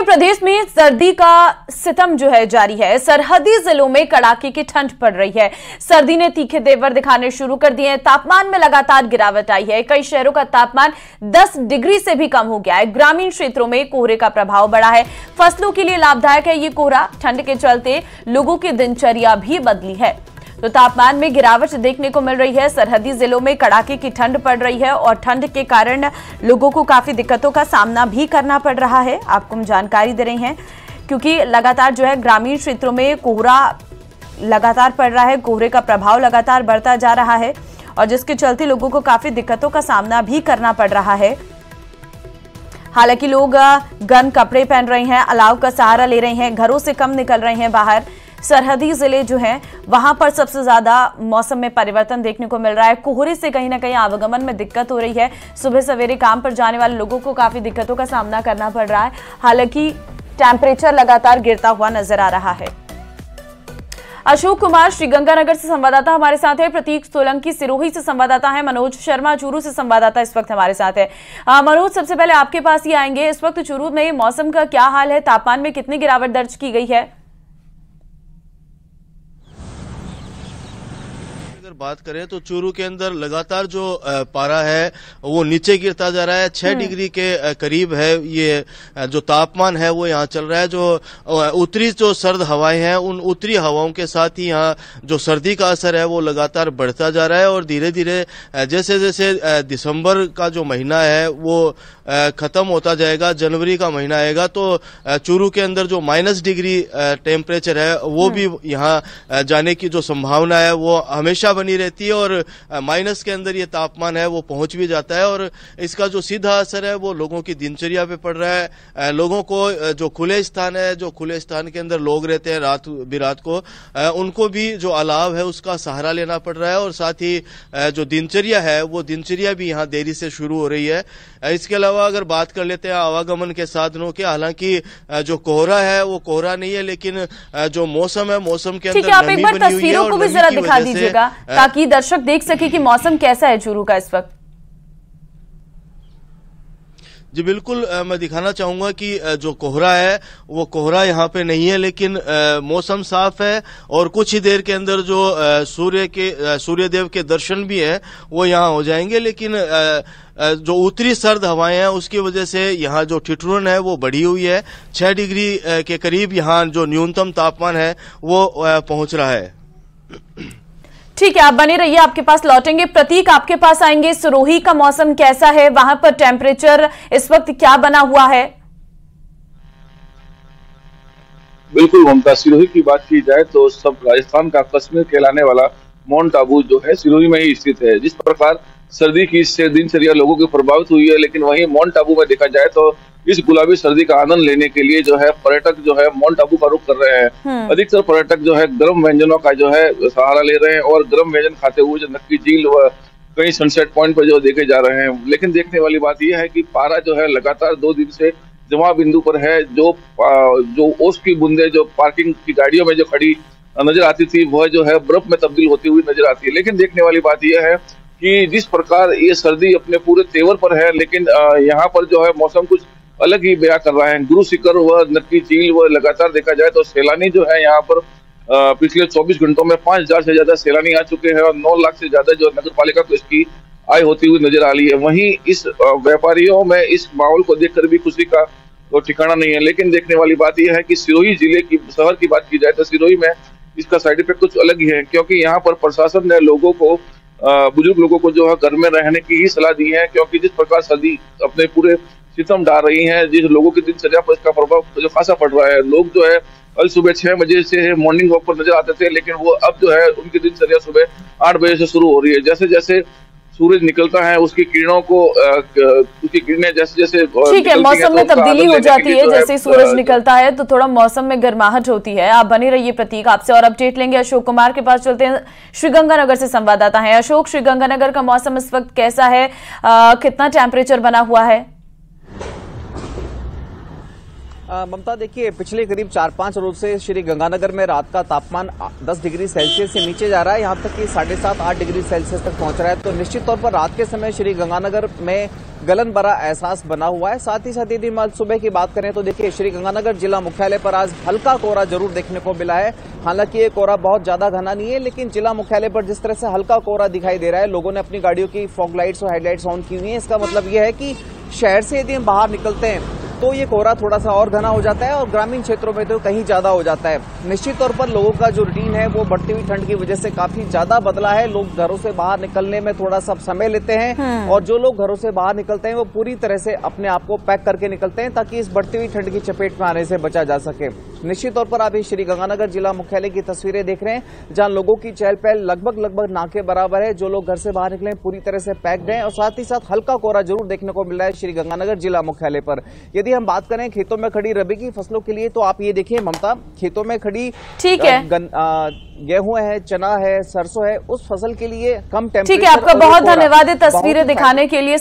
प्रदेश में सर्दी का सितम जो है जारी है। सरहदी जिलों में कड़ाके की ठंड पड़ रही है। सर्दी ने तीखे तेवर दिखाने शुरू कर दिए हैं। तापमान में लगातार गिरावट आई है। कई शहरों का तापमान 10 डिग्री से भी कम हो गया है। ग्रामीण क्षेत्रों में कोहरे का प्रभाव बढ़ा है। फसलों के लिए लाभदायक है ये कोहरा। ठंड के चलते लोगों की दिनचर्या भी बदली है, तो तापमान में गिरावट देखने को मिल रही है। सरहदी जिलों में कड़ाके की ठंड पड़ रही है और ठंड के कारण लोगों को काफी दिक्कतों का सामना भी करना पड़ रहा है। आपको हम जानकारी दे रहे हैं क्योंकि लगातार जो है ग्रामीण क्षेत्रों में कोहरा लगातार पड़ रहा है। कोहरे का प्रभाव लगातार बढ़ता जा रहा है और जिसके चलते लोगों को काफी दिक्कतों का सामना भी करना पड़ रहा है। हालांकि लोग गर्म कपड़े पहन रहे हैं, अलाव का सहारा ले रहे हैं, घरों से कम निकल रहे हैं बाहर। सरहदी जिले जो हैं वहां पर सबसे ज्यादा मौसम में परिवर्तन देखने को मिल रहा है। कोहरे से कहीं ना कहीं आवागमन में दिक्कत हो रही है। सुबह सवेरे काम पर जाने वाले लोगों को काफी दिक्कतों का सामना करना पड़ रहा है। हालांकि टेम्परेचर लगातार गिरता हुआ नजर आ रहा है। अशोक कुमार श्रीगंगानगर से संवाददाता हमारे साथ है। प्रतीक सोलंकी सिरोही से संवाददाता है। मनोज शर्मा चूरू से संवाददाता इस वक्त हमारे साथ है। मनोज, सबसे पहले आपके पास ही आएंगे। इस वक्त चूरू में मौसम का क्या हाल है? तापमान में कितनी गिरावट दर्ज की गई है? बात करें तो चूरू के अंदर लगातार जो पारा है वो नीचे गिरता जा रहा है। 6 डिग्री के करीब है ये जो तापमान है वो यहाँ चल रहा है। जो उत्तरी जो सर्द हवाएं हैं उन उत्तरी हवाओं के साथ ही यहाँ जो सर्दी का असर है वो लगातार बढ़ता जा रहा है और धीरे धीरे जैसे जैसे दिसंबर का जो महीना है वो खत्म होता जाएगा, जनवरी का महीना आएगा तो चूरू के अंदर जो -, डिग्री टेम्परेचर है वो भी यहाँ जाने की जो संभावना है वो हमेशा बनी रहती है और माइनस के अंदर ये तापमान है वो पहुंच भी जाता है और इसका जो सीधा असर है वो लोगों की दिनचर्या पे पड़ रहा है। लोगों को जो खुले स्थान है, जो खुले स्थान के अंदर लोग रहते हैं रात को उनको भी जो अलाव है उसका सहारा लेना पड़ रहा है और साथ ही जो दिनचर्या है वो दिनचर्या भी यहाँ देरी से शुरू हो रही है। इसके अलावा अगर बात कर लेते हैं आवागमन के साधनों के, हालांकि जो कोहरा है वो कोहरा नहीं है लेकिन जो मौसम है मौसम के अंदर नमी बनी हुई है और भी जरा दिखा दीजिएगा ताकि दर्शक देख सके कि मौसम कैसा है चूरू का इस वक्त। जी बिल्कुल, मैं दिखाना चाहूंगा कि जो कोहरा है वो कोहरा यहाँ पे नहीं है लेकिन मौसम साफ है और कुछ ही देर के अंदर जो सूर्यदेव के दर्शन भी हैं वो यहाँ हो जाएंगे। लेकिन जो उत्तरी सर्द हवाएं हैं उसकी वजह से यहाँ जो ठिठुरन है वो बढ़ी हुई है। 6 डिग्री के करीब यहाँ जो न्यूनतम तापमान है वो पहुंच रहा है। ठीक है, आप बने रहिए, आपके पास लौटेंगे। प्रतीक, आपके पास आएंगे। सिरोही का मौसम कैसा है? वहां पर टेम्परेचर इस वक्त क्या बना हुआ है? बिल्कुल ममता, सिरोही की बात की जाए तो सब राजस्थान का कश्मीर कहलाने वाला माउंट आबू जो है सिरोही में ही स्थित है। जिस प्रकार सर्दी की इससे दिनचर्या लोगों की प्रभावित हुई है, लेकिन वहीं माउंट आबू में देखा जाए तो इस गुलाबी सर्दी का आनंद लेने के लिए जो है पर्यटक जो है माउंट आबू का रुख कर रहे हैं। अधिकतर पर्यटक जो है गर्म व्यंजनों का जो है सहारा ले रहे हैं और गर्म व्यंजन खाते हुए जो नक्की झील व कई सनसेट पॉइंट पर जो देखे जा रहे हैं। लेकिन देखने वाली बात यह है कि पारा जो है लगातार 2 दिन से जमा बिंदु पर है। जो ओस की बूंदे जो पार्किंग की गाड़ियों में जो खड़ी नजर आती थी वह जो है बर्फ में तब्दील होती हुई नजर आती है। लेकिन देखने वाली बात यह है कि जिस प्रकार ये सर्दी अपने पूरे तेवर पर है, लेकिन यहाँ पर जो है मौसम कुछ अलग ही बयां कर रहा है। गुरु शिखर व नक्की झील व लगातार देखा जाए तो सैलानी जो है यहाँ पर पिछले 24 घंटों में 5000 से ज्यादा सैलानी आ चुके हैं और 9 लाख से ज्यादा जो नगर पालिका को इसकी आय होती हुई नजर आ रही है। वहीं इस व्यापारियों में इस माहौल को देखकर भी खुशी का तो ठिकाना नहीं है। लेकिन देखने वाली बात यह है कि सिरोही जिले की शहर की बात की जाए तो सिरोही में इसका साइड इफेक्ट कुछ अलग ही है, क्योंकि यहाँ पर प्रशासन ने लोगों को बुजुर्ग लोगों को जो है घर में रहने की ही सलाह दी है, क्योंकि जिस प्रकार सर्दी अपने पूरे सितम डाल रही है, जिस लोगों की दिनचर्या पर इसका प्रभाव जो खासा पड़ रहा है। लोग जो है कल सुबह 6 बजे से मॉर्निंग वॉक पर नजर आते थे, लेकिन वो अब जो है उनकी दिनचर्या सुबह 8 बजे से शुरू हो रही है। जैसे जैसे सूरज निकलता है उसकी किरणों को उसकी किरणें जैसे जैसे ठीक है मौसम में तब्दीली हो जाती है। जैसे सूरज निकलता है तो थोड़ा मौसम में गर्माहट होती है। आप बने रहिए प्रतीक, आपसे और अपडेट लेंगे। अशोक कुमार के पास चलते हैं, श्रीगंगानगर से संवाददाता है। अशोक, श्रीगंगानगर का मौसम इस वक्त कैसा है? कितना टेम्परेचर बना हुआ है? ममता, देखिए पिछले करीब 4-5 रोज से श्री गंगानगर में रात का तापमान 10 डिग्री सेल्सियस से नीचे जा रहा है। यहाँ तक कि 7.5-8 डिग्री सेल्सियस तक पहुंच रहा है। तो निश्चित तौर पर रात के समय श्री गंगानगर में गलन भरा एहसास बना हुआ है। साथ ही साथ यदि हम आज सुबह की बात करें तो देखिए श्री गंगानगर जिला मुख्यालय पर आज हल्का कोहरा जरूर देखने को मिला है। हालांकि ये कोहरा बहुत ज्यादा घना नहीं है, लेकिन जिला मुख्यालय पर जिस तरह से हल्का कोहरा दिखाई दे रहा है, लोगों ने अपनी गाड़ियों की फॉग लाइट्स और हेडलाइट्स ऑन की हुई है। इसका मतलब यह है कि शहर से यदि हम बाहर निकलते हैं तो ये कोहरा थोड़ा सा और घना हो जाता है और ग्रामीण क्षेत्रों में तो कहीं ज्यादा हो जाता है। निश्चित तौर पर लोगों का जो रूटीन है वो बढ़ती हुई ठंड की वजह से काफी ज्यादा बदला है। लोग घरों से बाहर निकलने में थोड़ा सा समय लेते हैं और जो लोग घरों से बाहर निकलते हैं वो पूरी तरह से अपने आप को पैक करके निकलते हैं ताकि इस बढ़ती हुई ठंड की चपेट में आने से बचा जा सके। निश्चित तौर पर आप ये श्री गंगानगर जिला मुख्यालय की तस्वीरें देख रहे हैं, जहां लोगों की चहल पहल लगभग ना के बराबर है। जो लोग घर से बाहर निकले पूरी तरह से पैक्ड हैं और साथ ही साथ हल्का कोहरा जरूर देखने को मिल रहा है श्री गंगानगर जिला मुख्यालय पर। यदि हम बात करें खेतों में खड़ी रबी की फसलों के लिए तो आप ये देखिए ममता, खेतों में खड़ी ठीक है गेहूं है, चना है, सरसों है, उस फसल के लिए कम टेम्परेचर। ठीक है, आपका बहुत धन्यवाद तस्वीरें दिखाने के लिए।